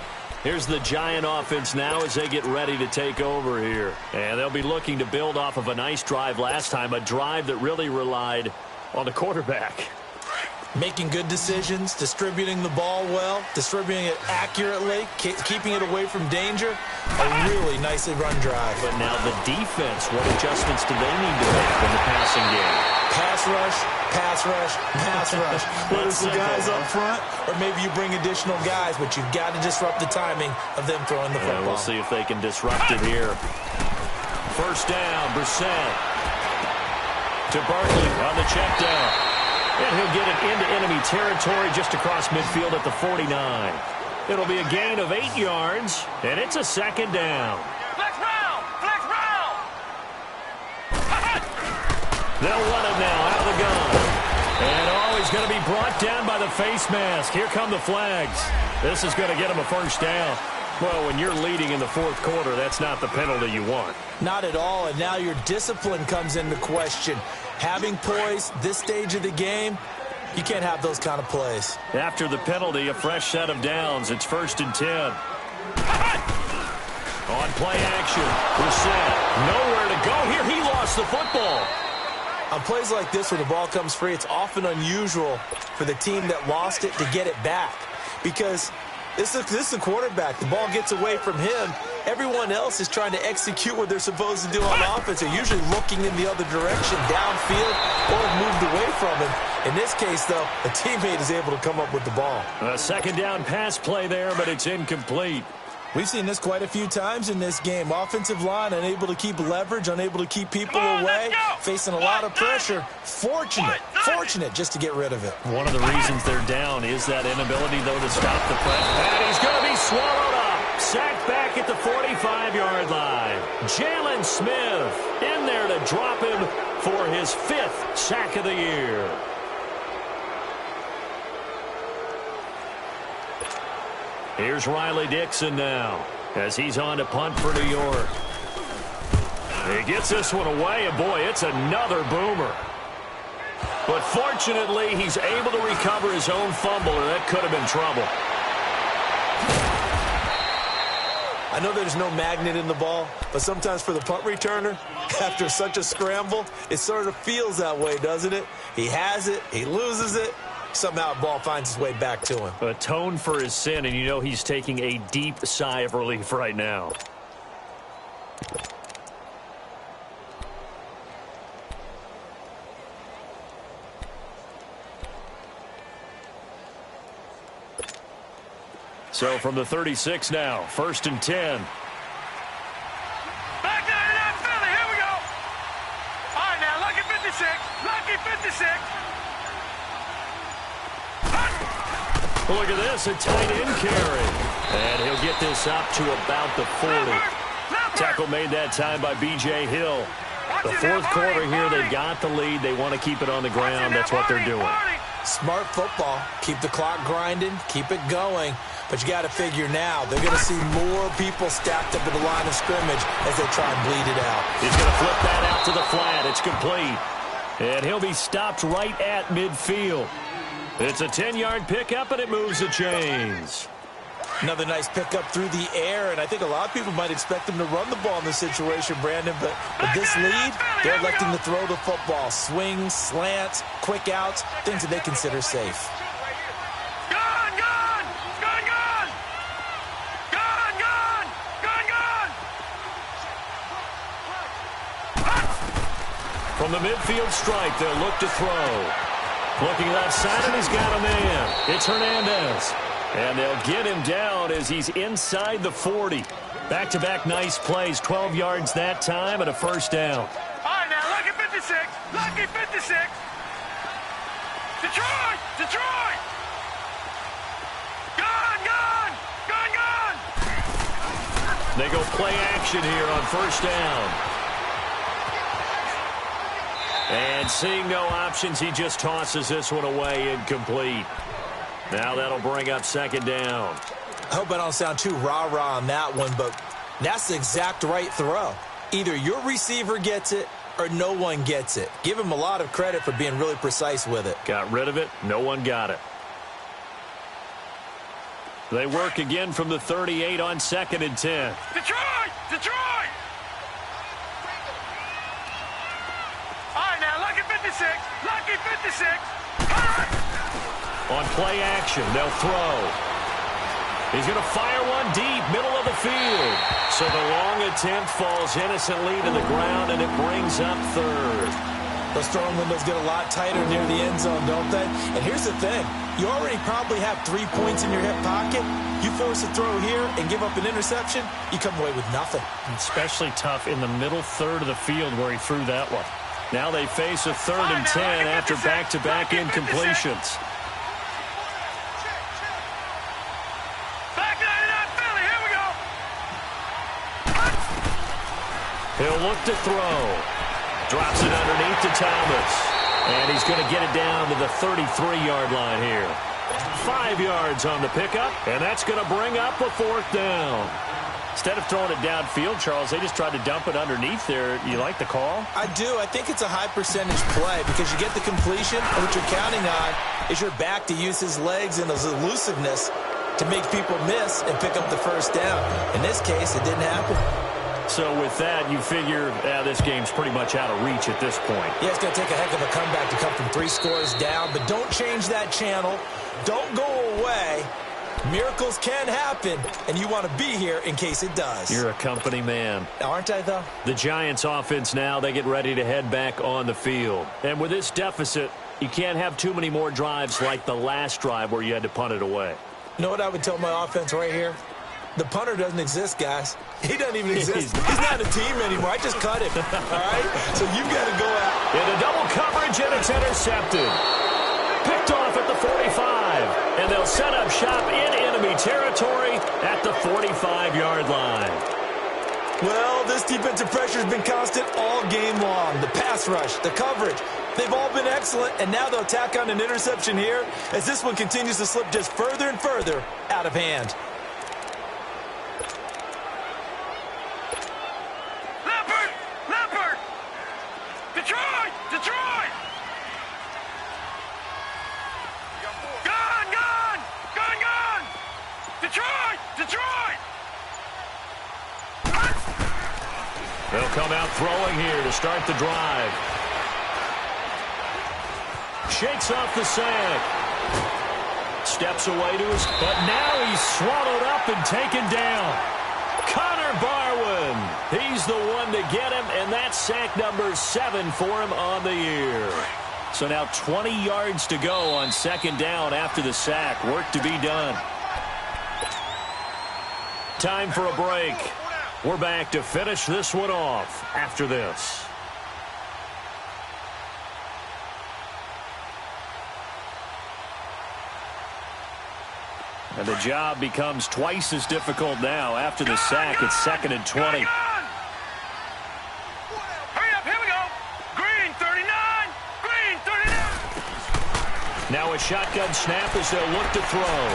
Here's the Giant offense now as they get ready to take over here. And they'll be looking to build off of a nice drive last time, a drive that really relied on the quarterback. Making good decisions, distributing the ball well, distributing it accurately, keeping it away from danger. A really nicely run drive. But now the defense, what adjustments do they need to make in the passing game? Pass rush, pass rush, pass rush. Whether it's the guys up front or maybe you bring additional guys, but you've got to disrupt the timing of them throwing the football. We'll see if they can disrupt it here. First down, Brissett. To Barkley on the check down. And he'll get it into enemy territory just across midfield at the 49. It'll be a gain of 8 yards, and it's a second down. Flex round! Flex round! They'll run it now out of the gun. And he's going to be brought down by the face mask. Here come the flags. This is going to get him a first down. Well, when you're leading in the fourth quarter, that's not the penalty you want. Not at all, and now your discipline comes into question. Having poise this stage of the game, you can't have those kind of plays. After the penalty, a fresh set of downs. It's 1st and 10. On play action, Brissett. Nowhere to go here. He lost the football. On plays like this, when the ball comes free, it's often unusual for the team that lost it to get it back. Because this is the quarterback. The ball gets away from him. Everyone else is trying to execute what they're supposed to do on offense. They're usually looking in the other direction, downfield, or moved away from him. In this case, though, a teammate is able to come up with the ball. A second down pass play there, but it's incomplete. We've seen this quite a few times in this game. Offensive line unable to keep leverage, unable to keep people away, facing a lot of pressure. Fortunate just to get rid of it. One of the reasons they're down is that inability, though, to stop the press. And he's going to be swallowed up. Sacked back at the 45-yard line. Jalen Smith in there to drop him for his 5th sack of the year. Here's Riley Dixon now as he's on to punt for New York. He gets this one away, and boy, it's another boomer. But fortunately, he's able to recover his own fumble, or that could have been trouble. I know there's no magnet in the ball, but sometimes for the punt returner, after such a scramble, it sort of feels that way, doesn't it? He has it, he loses it. Somehow the ball finds its way back to him. Atone for his sin, and you know he's taking a deep sigh of relief right now. So from the 36 now, 1st and 10. Back down to that Philly. Here we go. All right, now, lucky 56. Lucky 56. Look at this, a tight end carry. And he'll get this up to about the 40. Tackle made that time by B.J. Hill. The fourth quarter here, they've got the lead. They want to keep it on the ground. That's what they're doing. Smart football. Keep the clock grinding. Keep it going. But you got to figure now, they're going to see more people stacked up at the line of scrimmage as they try and bleed it out. He's going to flip that out to the flat. It's complete. And he'll be stopped right at midfield. It's a 10-yard pickup, and it moves the chains. Another nice pickup through the air, and I think a lot of people might expect him to run the ball in this situation, Brandon, but with this lead, they're electing to throw the football. Swings, slants, quick outs, things that they consider safe. Gun, gun! Gun, gun! Gun, gun! Gun, gun! From the midfield stripe, they'll look to throw. Looking left side, and he's got a man. It's Hernandez. And they'll get him down as he's inside the 40. Back-to-back nice plays, 12 yards that time, and a first down. All right, now, lucky 56. Lucky 56. Detroit! Detroit! Gun, gun! Gun, gun! They go play action here on first down. And seeing no options, he just tosses this one away incomplete. Now that'll bring up second down. I hope I don't sound too rah-rah on that one, but that's the exact right throw. Either your receiver gets it or no one gets it. Give him a lot of credit for being really precise with it. Got rid of it. No one got it. They work again from the 38 on 2nd and 10. Detroit! Detroit! All right, now, lucky 56. Lucky 56. On play action, they'll throw. He's going to fire one deep, middle of the field. So the long attempt falls innocently to the ground, and it brings up 3rd. Those throwing windows get a lot tighter near the end zone, don't they? And here's the thing. You already probably have 3 points in your hip pocket. You force a throw here and give up an interception, you come away with nothing. Especially tough in the middle third of the field where he threw that one. Now they face a 3rd and 10 after back-to-back incompletions. Back 99 Philly, here we go. He'll look to throw. Drops it underneath to Thomas. And he's going to get it down to the 33-yard line here. 5 yards on the pickup, and that's going to bring up a 4th down. Instead of throwing it downfield, Charles, they just tried to dump it underneath there. You like the call? I do. I think it's a high percentage play because you get the completion, and what you're counting on is your back to use his legs and his elusiveness to make people miss and pick up the 1st down. In this case, it didn't happen. So with that, you figure this game's pretty much out of reach at this point. Yeah, it's going to take a heck of a comeback to come from 3 scores down, but don't change that channel. Don't go away. Miracles can happen, and you want to be here in case it does. You're a company man. Aren't I, though? The Giants offense now, they get ready to head back on the field. And with this deficit, you can't have too many more drives like the last drive where you had to punt it away. You know what I would tell my offense right here? The punter doesn't exist, guys. He doesn't even exist. He's not a team anymore. I just cut him. All right? So you got to go out. In a double coverage, and it's intercepted. Picked off at the 45. And they'll set up shop in enemy territory at the 45-yard line. Well, this defensive pressure has been constant all game long. The pass rush, the coverage, they've all been excellent, and now they'll tack on an interception here as this one continues to slip just further and further out of hand. Leopard! Detroit! Gun! Detroit! They'll come out throwing here to start the drive. Shakes off the sack. Steps away to his... But now he's swallowed up and taken down. Connor Barwin. He's the one to get him, and that's sack number 7 for him on the year. So now 20 yards to go on 2nd down after the sack. Work to be done. Time for a break. We're back to finish this one off after this. And the job becomes twice as difficult now after the sack. It's 2nd and 20. Hurry up, here we go. Green 39. Now a shotgun snap as they'll look to throw.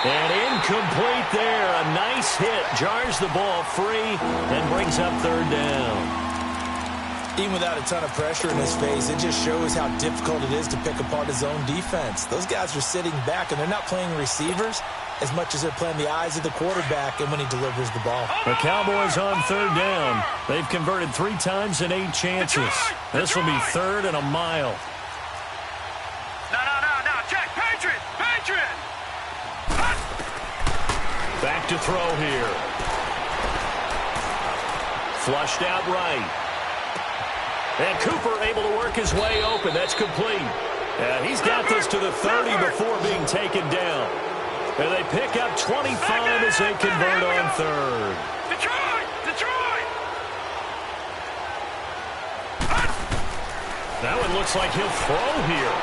And incomplete there. A nice hit. Jars the ball free and brings up 3rd down. Even without a ton of pressure in his face, it just shows how difficult it is to pick apart his own defense. Those guys are sitting back, and they're not playing receivers as much as they're playing the eyes of the quarterback and when he delivers the ball. The Cowboys on 3rd down. They've converted 3 times in 8 chances. This will be 3rd and a mile. No. Check. Patriot. Back to throw here. Flushed out right. And Cooper able to work his way open. That's complete. He's got this to the 30 before being taken down. And they pick up 25 as they convert on 3rd. Detroit! Now it looks like he'll throw here.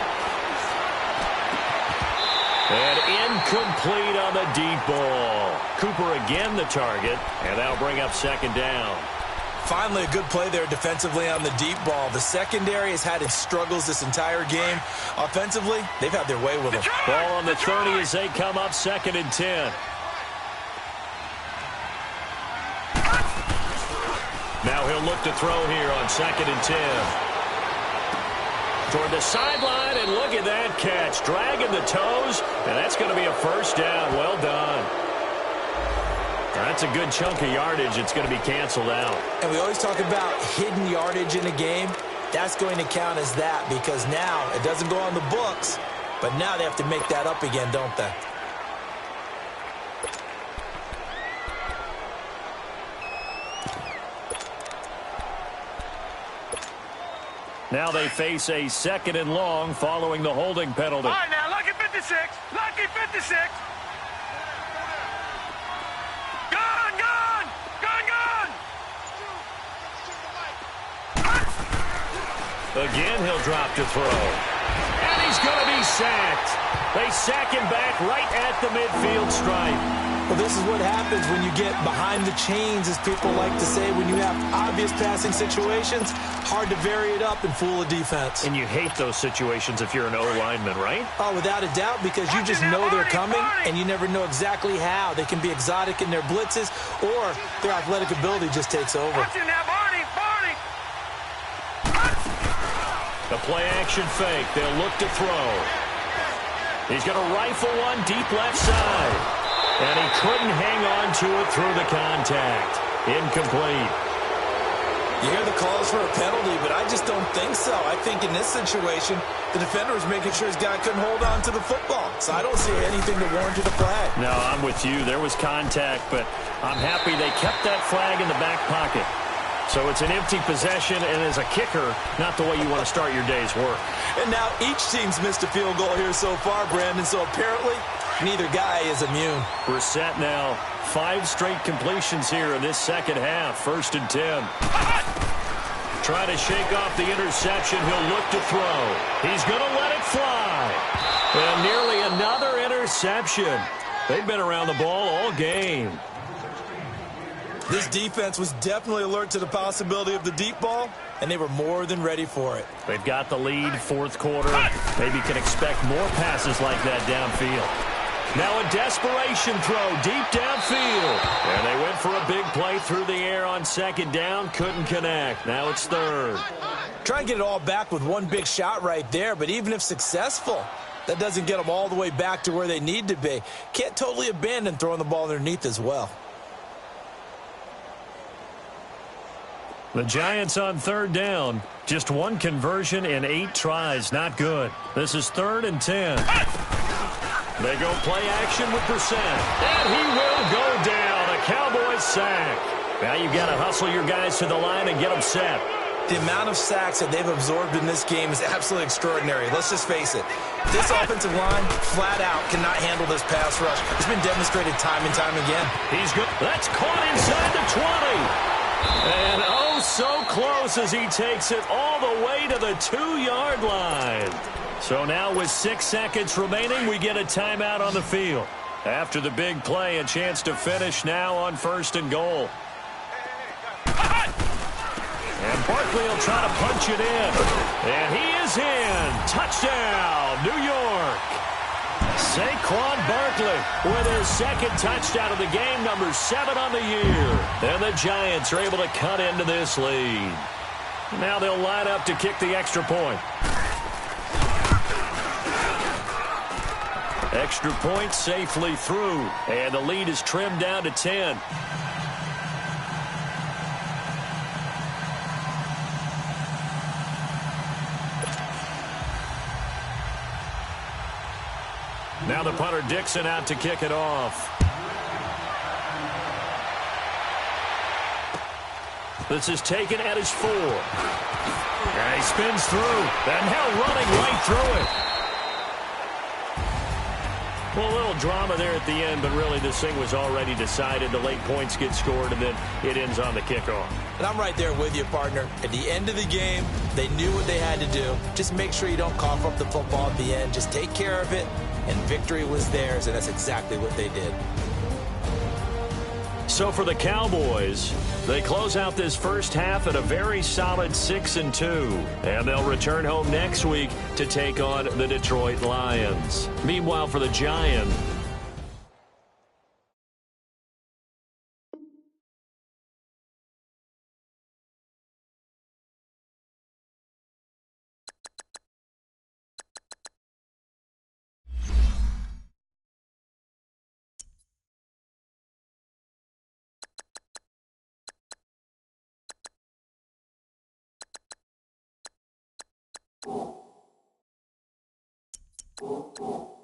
And incomplete on the deep ball. Cooper again the target, and that'll bring up 2nd down. Finally, a good play there defensively on the deep ball. The secondary has had its struggles this entire game. Offensively, they've had their way with them. Ball on the 30 as they come up 2nd and 10. Now he'll look to throw here on 2nd and 10. Toward the sideline, and look at that catch. Dragging the toes, and that's going to be a 1st down. Well done. That's a good chunk of yardage. It's going to be canceled out. And we always talk about hidden yardage in a game. That's going to count as that because now it doesn't go on the books, but now they have to make that up again, don't they? Now they face a 2nd and long following the holding penalty. All right, now, lucky 56. Lucky 56. Gun! Again, he'll drop to throw. And he's going to be sacked. They sack him back right at the midfield stripe. Well, this is what happens when you get behind the chains, as people like to say. When you have obvious passing situations, hard to vary it up and fool a defense. And you hate those situations if you're an O-lineman, right? Oh, without a doubt, because you just know they're coming, and you never know exactly how. They can be exotic in their blitzes, or their athletic ability just takes over. The play-action fake. They'll look to throw. He's going to rifle one deep left side. And he couldn't hang on to it through the contact. Incomplete. You hear the calls for a penalty, but I just don't think so. I think in this situation, the defender was making sure his guy couldn't hold on to the football. So I don't see anything to warrant a flag. No, I'm with you. There was contact, but I'm happy they kept that flag in the back pocket. So it's an empty possession, and as a kicker, not the way you want to start your day's work. And now each team's missed a field goal here so far, Brandon, so apparently neither guy is immune. We're set now. 5 straight completions here in this second half. 1st and 10. Trying to shake off the interception. He'll look to throw. He's going to let it fly. And nearly another interception. They've been around the ball all game. This defense was definitely alert to the possibility of the deep ball, and they were more than ready for it. They've got the lead, 4th quarter. Maybe can expect more passes like that downfield. Now a desperation throw deep downfield. And they went for a big play through the air on 2nd down. Couldn't connect. Now it's 3rd. Try and get it all back with one big shot right there, but even if successful, that doesn't get them all the way back to where they need to be. Can't totally abandon throwing the ball underneath as well. The Giants on 3rd down. Just 1 conversion in 8 tries. Not good. This is 3rd and 10. They go play action with Brissett. And he will go down. A Cowboys sack. Now you've got to hustle your guys to the line and get them set. The amount of sacks that they've absorbed in this game is absolutely extraordinary. Let's just face it. This offensive line, flat out, cannot handle this pass rush. It's been demonstrated time and time again. He's good. That's caught inside the 20. And oh, so close as he takes it all the way to the 2-yard line. So now with 6 seconds remaining, we get a timeout on the field. After the big play, a chance to finish now on 1st and goal. And Barkley will try to punch it in. And he is in. Touchdown, New York. Saquon Barkley with his 2nd touchdown of the game, number 7 on the year. And the Giants are able to cut into this lead. Now they'll line up to kick the extra point. Extra point safely through. And the lead is trimmed down to 10. Now the punter Dixon out to kick it off. This is taken at his 4. And he spins through. And now running right through it. Well, a little drama there at the end, but really this thing was already decided. The late points get scored, and then it ends on the kickoff. And I'm right there with you, partner. At the end of the game, they knew what they had to do. Just make sure you don't cough up the football at the end. Just take care of it, and victory was theirs, and that's exactly what they did. So for the Cowboys, they close out this first half at a very solid 6-2. And they'll return home next week to take on the Detroit Lions. Meanwhile, for the Giants, Oh.